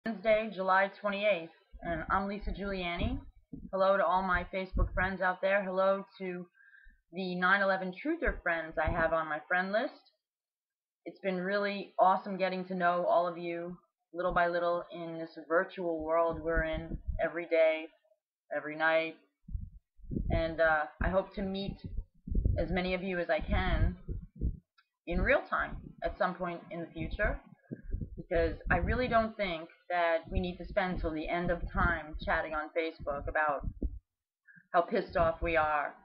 Wednesday, July 28th, and I'm Lisa Giuliani. Hello to all my Facebook friends out there. Hello to the 9/11 truther friends I have on my friend list. It's been really awesome getting to know all of you little by little in this virtual world we're in every day, every night, and I hope to meet as many of you as I can in real time at some point in the future, because I really don't think that we need to spend till the end of time chatting on Facebook about how pissed off we are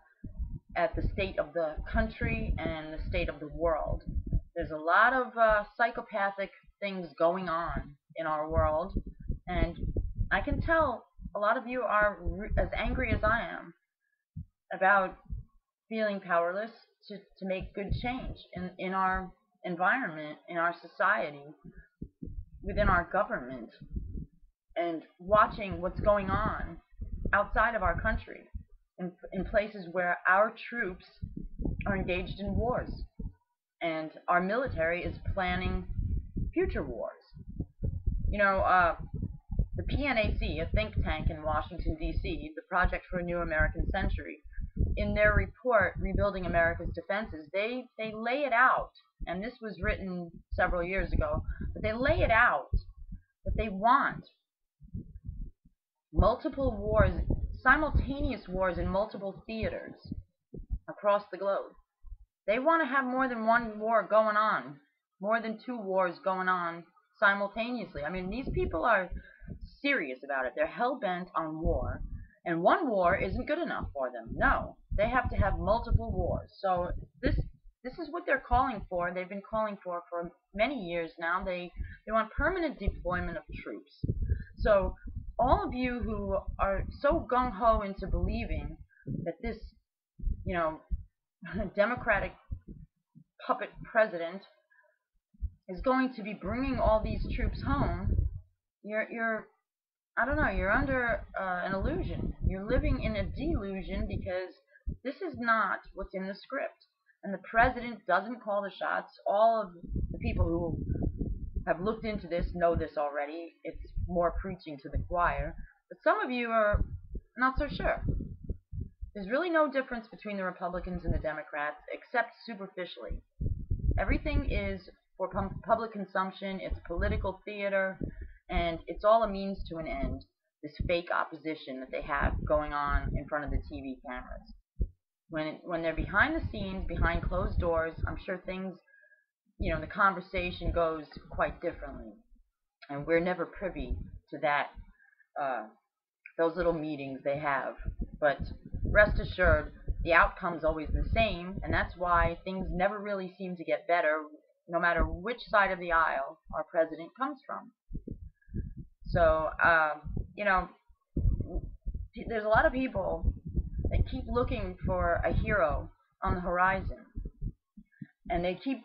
at the state of the country and the state of the world. There's a lot of psychopathic things going on in our world, and I can tell a lot of you are as angry as I am about feeling powerless to make good change in our environment, in our society, within our government, and watching what's going on outside of our country in places where our troops are engaged in wars and our military is planning future wars. You know, the PNAC, a think tank in Washington, D.C., the Project for a New American Century, in their report, Rebuilding America's Defenses, they lay it out, and this was written several years ago, but they lay it out that they want multiple wars, simultaneous wars in multiple theaters across the globe. They want to have more than one war going on, more than two wars going on simultaneously. I mean, these people are serious about it. They're hell-bent on war, and one war isn't good enough for them. No, they have to have multiple wars. So this is what they're calling for. They've been calling for many years now. They want permanent deployment of troops. So all of you who are so gung-ho into believing that this, you know, Democratic puppet president is going to be bringing all these troops home, you're I don't know, you're under an illusion. You're living in a delusion, because this is not what's in the script. And the president doesn't call the shots. All of the people who have looked into this know this already. It's more preaching to the choir. But some of you are not so sure. There's really no difference between the Republicans and the Democrats, except superficially. Everything is for public consumption. It's political theater, and it's all a means to an end, this fake opposition that they have going on in front of the TV cameras. When they're behind the scenes, behind closed doors, I'm sure things, you know, the conversation goes quite differently. And we're never privy to that, those little meetings they have. But rest assured, the outcome's always the same, and that's why things never really seem to get better, no matter which side of the aisle our president comes from. So, you know, there's a lot of people that keep looking for a hero on the horizon, and they keep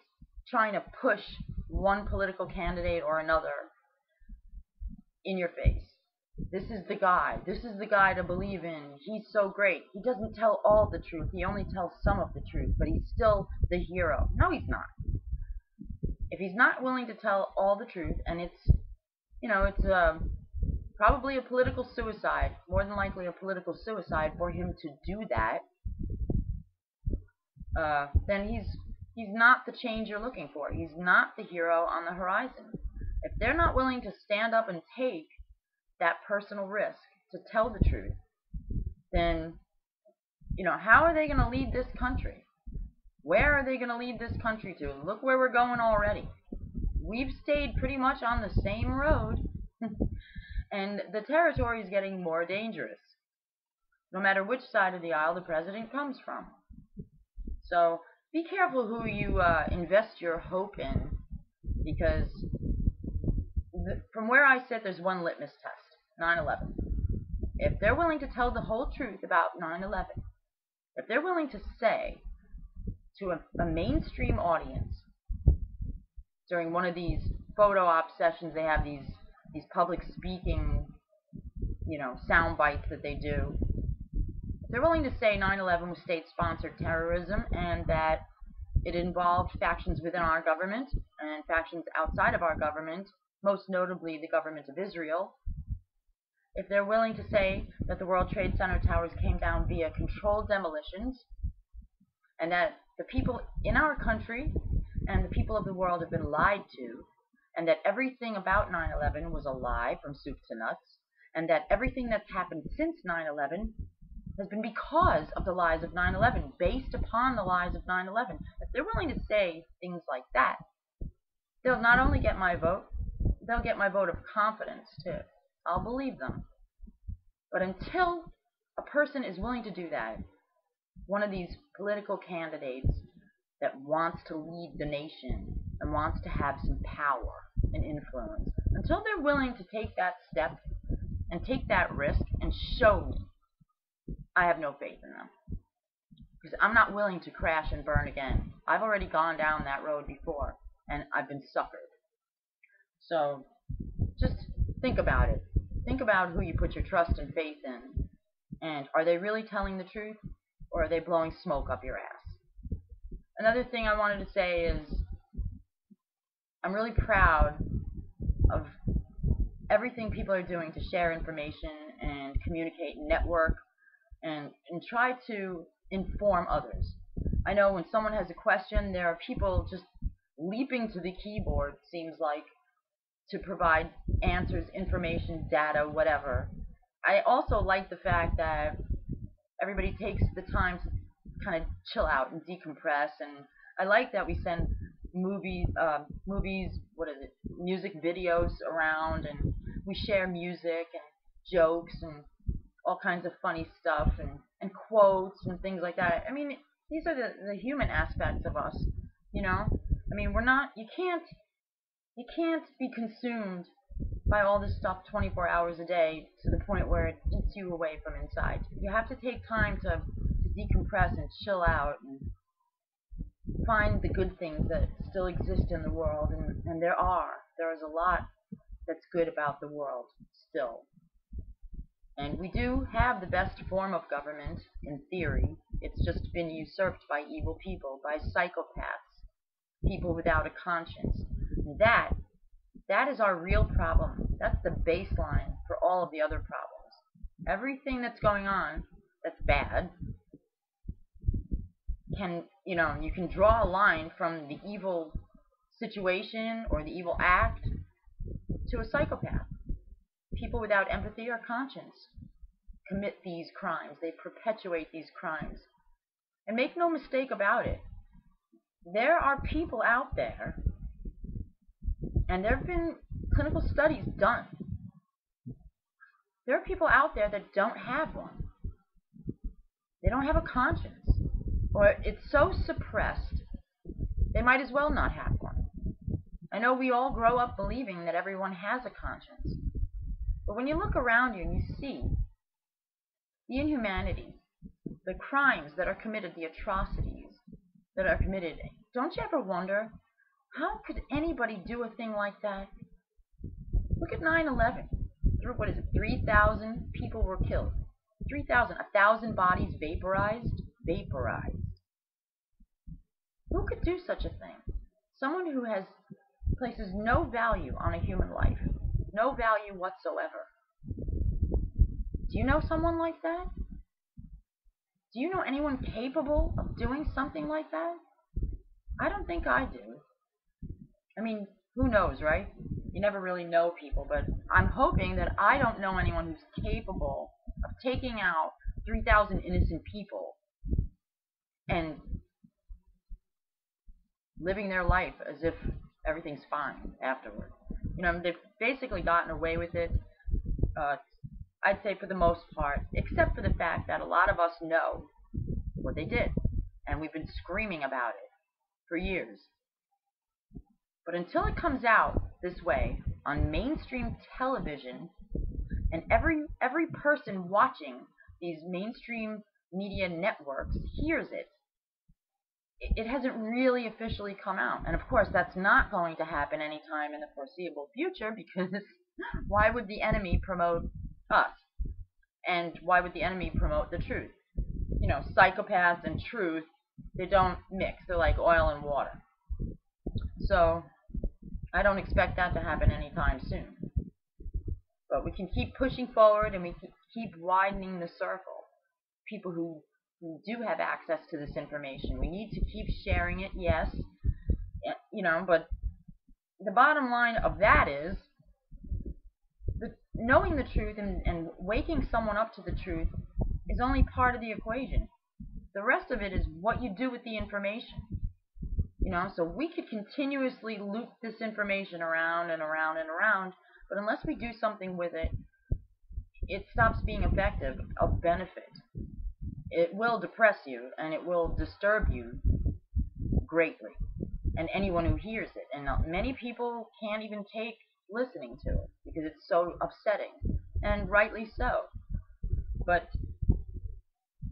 trying to push one political candidate or another in your face. This is the guy. This is the guy to believe in. He's so great. He doesn't tell all the truth. He only tells some of the truth, but he's still the hero. No, he's not. If he's not willing to tell all the truth, and it's, you know, it's probably a political suicide, more than likely a political suicide for him to do that, then he's not the change you're looking for. He's not the hero on the horizon. If they're not willing to stand up and take that personal risk to tell the truth, then, you know, how are they going to lead this country? Where are they going to lead this country to? Look where we're going already. We've stayed pretty much on the same road, and the territory is getting more dangerous, no matter which side of the aisle the president comes from. So be careful who you invest your hope in, because from where I sit, there's one litmus test: 9/11. If they're willing to tell the whole truth about 9/11, if they're willing to say to a mainstream audience during one of these photo op sessions, they have these public speaking, you know, sound bites that they do. If they're willing to say 9/11 was state-sponsored terrorism and that it involved factions within our government and factions outside of our government most notably the government of Israel, if they're willing to say that the World Trade Center towers came down via controlled demolitions, and that the people in our country and the people of the world have been lied to, and that everything about 9/11 was a lie from soup to nuts, and that everything that's happened since 9/11 has been because of the lies of 9/11, based upon the lies of 9/11. If they're willing to say things like that, they'll not only get my vote, they'll get my vote of confidence too. I'll believe them. But until a person is willing to do that, one of these political candidates that wants to lead the nation and wants to have some power and influence, until they're willing to take that step and take that risk and show me, I have no faith in them. Because I'm not willing to crash and burn again. I've already gone down that road before, and I've been suckered. So just think about it. Think about who you put your trust and faith in. And are they really telling the truth, or are they blowing smoke up your ass? Another thing I wanted to say is I'm really proud of everything people are doing to share information and communicate and network and try to inform others. I know when someone has a question, there are people just leaping to the keyboard, seems like, to provide answers, information, data, whatever. I also like the fact that everybody takes the time to kind of chill out and decompress, and I like that we send movies, music videos around, and we share music and jokes and all kinds of funny stuff and quotes and things like that. I mean, these are the human aspects of us, you know? I mean, you can't be consumed by all this stuff 24 hours a day to the point where it eats you away from inside. You have to take time to decompress and chill out and find the good things that still exist in the world, and there is a lot that's good about the world still. And we do have the best form of government, in theory. It's just been usurped by evil people, by psychopaths, people without a conscience. And that is our real problem. That's the baseline for all of the other problems. Everything that's going on that's bad you can draw a line from the evil situation or the evil act to a psychopath. People without empathy or conscience commit these crimes. They perpetuate these crimes. And make no mistake about it, there are people out there, and there have been clinical studies done. There are people out there that don't have one. They don't have a conscience. Or it's so suppressed, they might as well not have one. I know we all grow up believing that everyone has a conscience. But when you look around you and you see the inhumanity, the crimes that are committed, the atrocities that are committed, don't you ever wonder, how could anybody do a thing like that? Look at 9/11. 3,000 people were killed. 3,000, 1,000 bodies vaporized. Who could do such a thing? Someone who places no value on a human life, no value whatsoever. Do you know someone like that? Do you know anyone capable of doing something like that? I don't think I do. I mean, who knows, right? You never really know people, but I'm hoping that I don't know anyone who's capable of taking out 3,000 innocent people and living their life as if everything's fine afterward. They've basically gotten away with it, I'd say for the most part, except for the fact that a lot of us know what they did, and we've been screaming about it for years. But until it comes out this way on mainstream television, and every person watching these mainstream media networks hears it, it hasn't really officially come out. And of course, that's not going to happen anytime in the foreseeable future, because why would the enemy promote us? And why would the enemy promote the truth? Psychopaths and truth, they don't mix. They're like oil and water. So I don't expect that to happen anytime soon. But we can keep pushing forward, and we can keep widening the circle. People who do have access to this information. We need to keep sharing it, yes, but the bottom line of that is knowing the truth and waking someone up to the truth is only part of the equation. The rest of it is what you do with the information. So we could continuously loop this information around and around and around, but unless we do something with it, it stops being effective, of benefit. It will depress you, and it will disturb you greatly, and anyone who hears it. And many people can't even take listening to it because it's so upsetting, and rightly so. But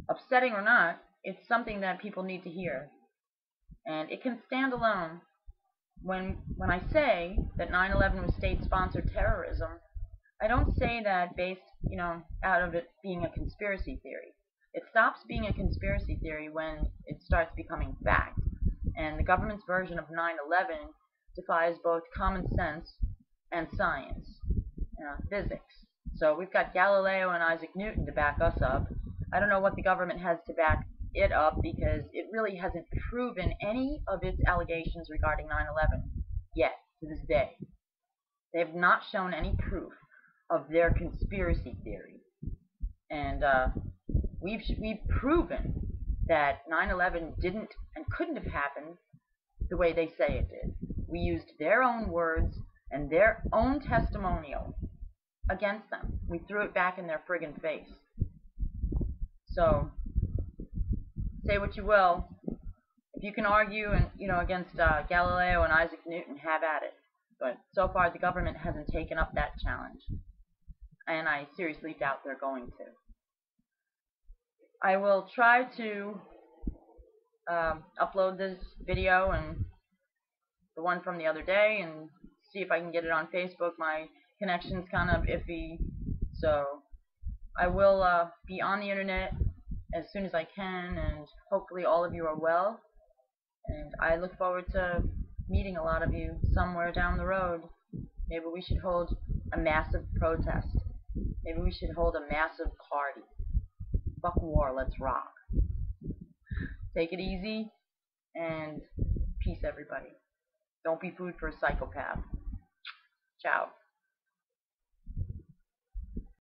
upsetting or not, it's something that people need to hear, and it can stand alone. When I say that 9/11 was state-sponsored terrorism, I don't say that based, out of it being a conspiracy theory. It stops being a conspiracy theory when it starts becoming fact. And the government's version of 9/11 defies both common sense and science, physics. So we've got Galileo and Isaac Newton to back us up. I don't know what the government has to back it up, because it really hasn't proven any of its allegations regarding 9/11 yet, to this day. They have not shown any proof of their conspiracy theory. And we've proven that 9/11 didn't and couldn't have happened the way they say it did. We used their own words and their own testimonial against them. We threw it back in their friggin' face. So, say what you will. If you can argue against Galileo and Isaac Newton, have at it. But so far, the government hasn't taken up that challenge, and I seriously doubt they're going to. I will try to upload this video and the one from the other day and see if I can get it on Facebook. My connection's kind of iffy, so I will be on the internet as soon as I can, and hopefully all of you are well, and I look forward to meeting a lot of you somewhere down the road. Maybe we should hold a massive protest. Maybe we should hold a massive party. Fuck war, let's rock. Take it easy, and peace, everybody. Don't be food for a psychopath. Ciao.